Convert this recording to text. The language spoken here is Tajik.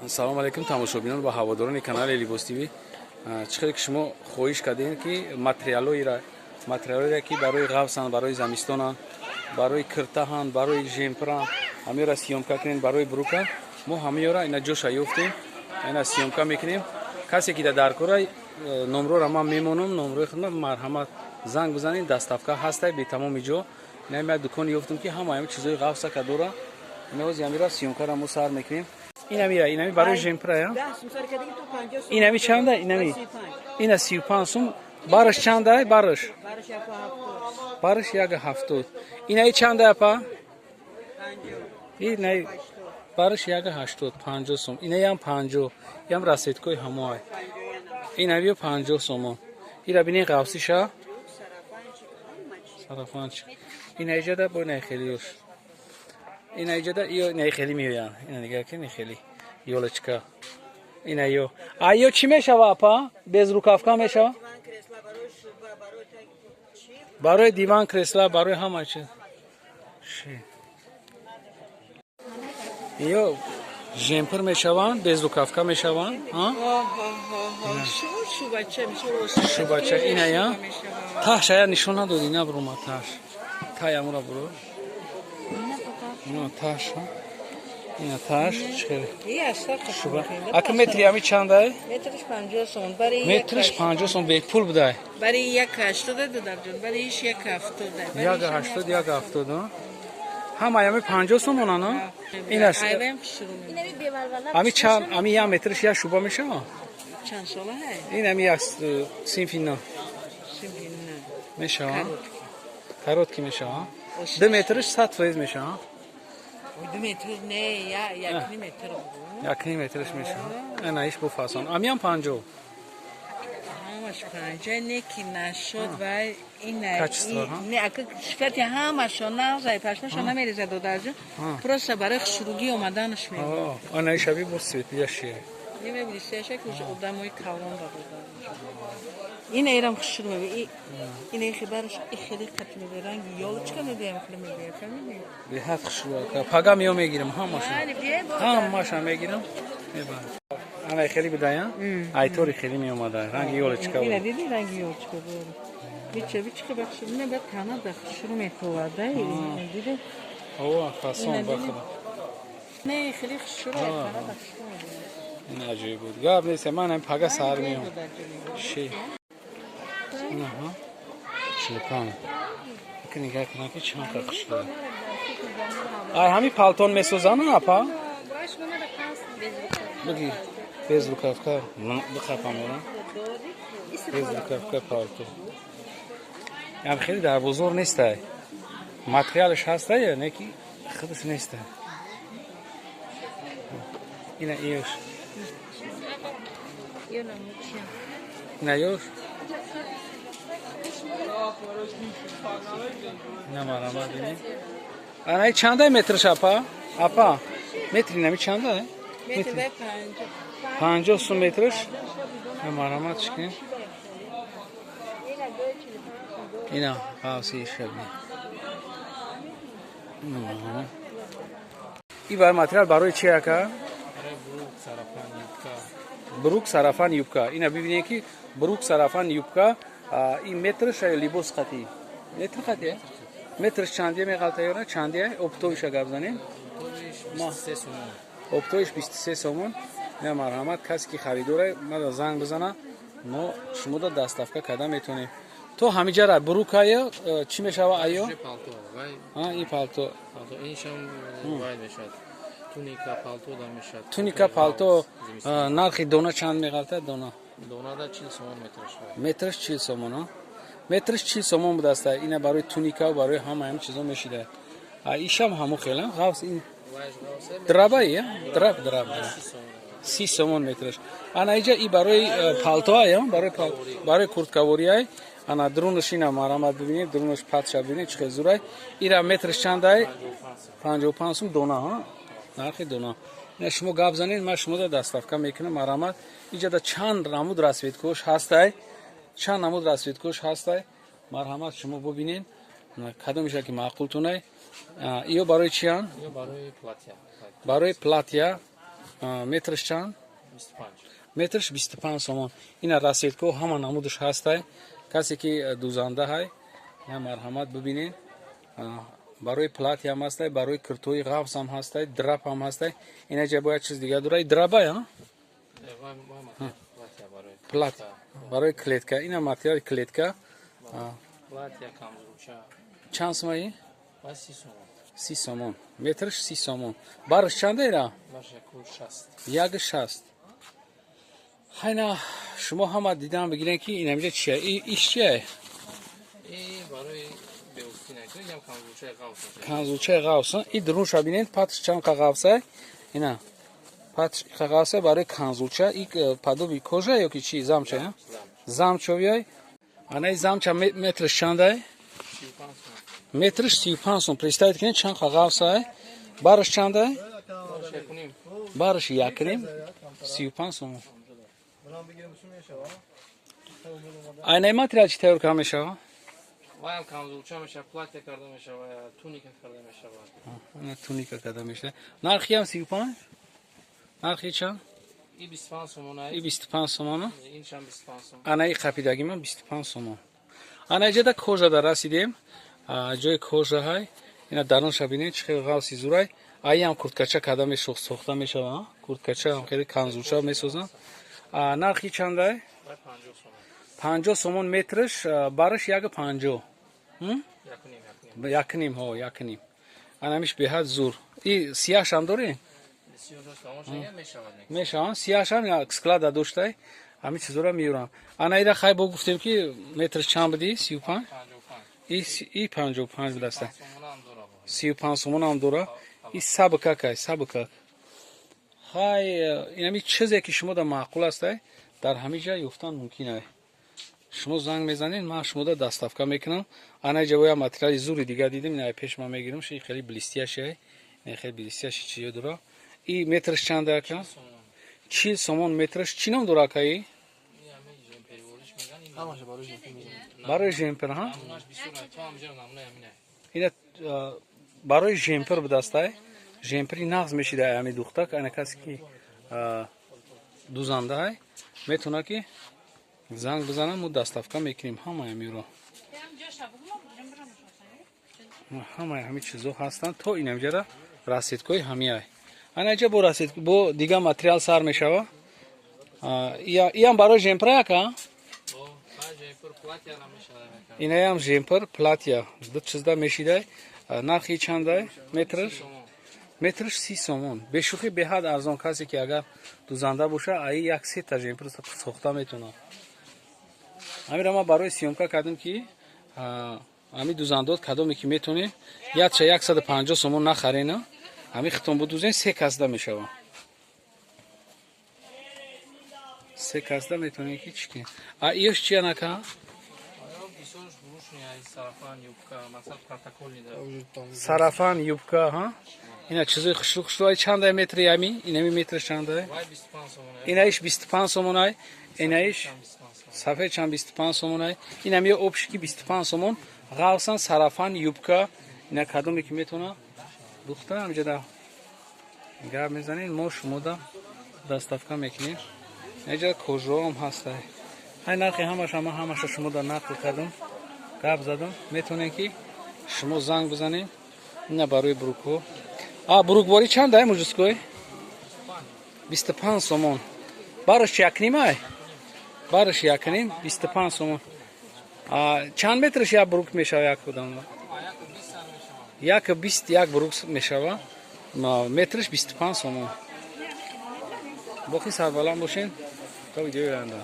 салом алейкум тамошобинон ва ҳаводорони канали Либос ТВ. Чӣ ки шумо хоҳиш кардем ки материалҳоеро ки барои ғафсан, барои замистонан, барои куртаҳан, барои жемперан, ҳамеёро съёмка кунем, барои бурука. Мо ҳамеёро ина ҷоша ёфтем, ина съёмка мекунем. Касе ки дар кора номрора ман мемонам, номрои худам марҳамат занг бизанед, даставка ҳастай бетамоми ҷо. Ина ма дукони ёфтем ки ҳама чизои ғафсака дора. Ина оз ямира съёмкара мо сар мекунем. Инами барои жемпера я? Инами чанда? Инами. Ина 35 сум. Барыш чанда? Барыш 170. Инай чанда апа? Инай барыш 180, 50 сум. Инаям 50. Ям расеткои ҳамоай. Инавиё 50 сум. Ира бинен ғавсиша. Сарафанч. Инайҷада бо найхелиёш. Инайҷада ё найхели меоян. Ина нигар ки найхели. Ёлочка. Инайё. Айё чӣ мешава апа? Без рукавка мешава? барои диван, кресла, барои ҳама чиз. Ё жемпер мешаванд, без рукавка мешаванд. Шубача иная. Таш ая нишон надоди, набурума таш. Таямура буру. Таш. Ина таш. Шуба. Ака метри ами чандай? Метриш 50 сом. Метриш 50 сом бек пул будай. Барои 180 додам, барои 170. 180, 170. Ҳама ами 50 сом онано? Инаш. Ами чанд, ами 1 метриш 1 шуба мешава? Чанд сола ҳай? Ин ами синфина. Синфина. Мешава? Коротки мешава? 2 метриш 100% мешава? 2 метр не, 1 метр. 1 метриш мешава? Ана иш бо фасон. Ами ам 50. ҳамаш 50 не ки нашуд ва ина. Качество, не, ака сифати ҳамашон назай, пашнашон намереза додаҷа. Просто барои хушругӣ омаданаш мебарад. Ана ишаби бо светияши. Немебини сеша ки одамои корвон додада. Ина ирам хушруг мебини. Ина хибараш хеле қатмеби ранги ёлочка мебиям хеле фамилия. Беҳад хушруг. Пага меё мегирам ҳамаш. Ҳамаш мегирам. мебарам. Ана хеле бидая? Айтори хеле меомада. Ранги ёлочка. Ина диди ранги ёлочка бор. Бича бахш не ба тана да хушруг метовада. Диди. О, фасон бахда. Не хеле хушруг тана да хушруг. این عجیب بود گاب نیست من هم پگه سر میام شی نه ها چلپان که نگاه کنم که چند قرقش داره آی همی پالتون میسوزن اپا بگی bez rukavka بخفم برم bez rukavka پالتو هم خیلی در بزرگ نیسته ماتریالش هسته یا نه کی خودش نیسته اینه ایش نه یوش نه مرامت بینید آنهای چنده مترش اپا متری نمی چنده متر 50 سو مترش نه مرامت چکن اینا خواهسی شبیه نه مرامت این برای ماتریال برای چی اکا؟ بروک سرافان یوبکا اینا ببینید که بروک سرافان یوبکا این مترش لیبوس خطی متر خطیه مترش چندیه میغلطه یا نه چندیه اپتویش گپ زنیم ما 3 سومون اپتویش 23 سومون نه مرحمت کسی که خریداره ما زنگ بزنه ما شما دا دستافکا کدا میتونیم تو همینجا را بروکای چی میشوه آیو پالتو ها این پالتو اینشم واید میشد туника палто нархи дона чанд меғалта дона донада 40 сомон метраш 40 сомон метраш 40 сомон будааста ина барои туника барои ҳама ҳам чизо мешида ишам ҳамо хелам ғавс ин драбай я драб 30 сомон метраш ана иҷа и барои палто ая барои курткавори ай ана друнаш ина марамат бибинед друнаш патша бибинед чӣ хел зурай ира метраш чандай 55 сум дона ҳа нархи дона ина шумо гап занед ман шумода дастафка мекунам марамат иҷада чанд намуд расветкош ҳастай чанд намуд расветкош ҳастай марҳамат шумо бубинед кадомиша ки маъқултунай иё барои чиян барои платя метрш чанд 25. метрш 25 сомон. Ина расидко ҳама намудаш ҳастай. Касе ки дузандахои я марҳамат бибинед. Барои платья ҳам ҳастай, барои куртои ғафс ҳам ҳастай, драп ҳам ҳастай. Инаҷа бояд чиз дига дора. Драба я? Платья. Барои клетка. Ина материали клетка. Платья камзулча. Чанд сомаи? 30 сомон. 30 сомон. Метрш 30 сомон. Бараш чанд ира? Барш 60. Як 60. Хайна шумо ҳама дидан бигирен ки инамҷа чия? Иш чия? Барои беустинайто ям камзулча ғавс. Камзулчаи ғавс. И друша бинед патш чанд қағавса? Ина. Патш қағавса барои камзулча. И падоби кожа ё ки чи замча я? Замчовяй. Анаи замча метрш чандай? 35 сомон. Метрш 35 сомон. Представите кине чанд қағавса? Бараш чандай? Барш якуним. Бараш якним 35 сомон. Айнаи материал чӣ тайёр карда мешавад? Ваям камзулча мешавад, платья карда мешавад, туника карда мешавад. Ана туника карда мешавад. Нархи ҳам 35? Нархи чанд? И 25 сомон ай. И 25 сомон. Иншам 25 сомон. Анаи қапидаги ман 25 сомон. Анаҷада кожада расидем. Ҷои кожаҳай. Ина дарунша бинед чӣ хел ғавси зурай. Ай ҳам курткача карда сохта мешавад. Курткача ҳам хеле камзулча месозанд. Нархи чандай? 50 сомон метрш, бараш як 50. Якним ҳо, якним. Анамиш беҳад зур. И сияш ҳам дорем? Мешаванд. Сияш ҳам як склада доштай. Ҳамин чизора меёрам. Анаира хай бо гуфтем ки метрш чанд будӣ? 35? И 55 будааста. 35 сомон ҳам дора. И сабка кай, сабка. Хай инами чизе ки шумо да маъқул астай, дар ҳамин ҷа ёфтан мумкин ай. Шумо занг мезанед, ман шумода доставка мекунам. Анаи ҷавоя материали зури дига дидем, ина пеш ман мегирам, ши хеле блестящий ай. Ина хеле блестящий чиё дора. И метрш чанд ака? 40 сомон метрш. Чӣ ном дора акаи? Барои жемпер ҳа? Ина барои жемпер будастай. Жемпери нағз мешида ами духта, ана касе ки дузандахои метавона ки занг бизанам, мо доставка мекунем ҳамаи миро. Ҳамаи ҳамин чизо ҳастанд то инамҷара расидкои ҳамиай. Анаҷа бо расидко бо дига материал сар мешава. Иам барои жемпер ака? Инаям жемпер платья ду чизда мешидай. Нархи чандай? Метрш? Метрш 30 сомон. Бешухӣ беҳад арзон. Касе ки агар дузанда боша, аи як сета жемпер сохта метавонад. Амира ма барои сиёмка кардем ки ами дузандот кадоме ки метавонем ядша 150 сомон нахарена. Ами хитон будузен 3 касда мешава. 3 касда метавонем ки чӣ ки. Иёш чи анака? Сарафан юбка ҳа? Ина чизои хушлу чандай метри ами? Инами метр чандай? Инаиш 25 сомон ай. Инаиш сафед чанд 25 сомон ай. Инами обшики 25 сомон. ғавсан сарафан юбка. Ина кадоме ки метавона духта амҷада гап мезанед, мо шумода доставка мекунем. Инҷа кожаҳо ҳам ҳастай. Ҳай нархи ҳамаша шумода нақл кардам. Гап задам. Метавонем ки шумо занг бизанед. Ина барои бурукҳо. Бурукбори чанд ай муҷиской? 25 сомон. Бараш якним ай? Бараш якним 25 сомон. Чанд метрш як бурук мешава як одам? Як 20 як бурук мешава. Метрш 25 сомон. Боқи сарбаланд бошен. Та видеои оянда.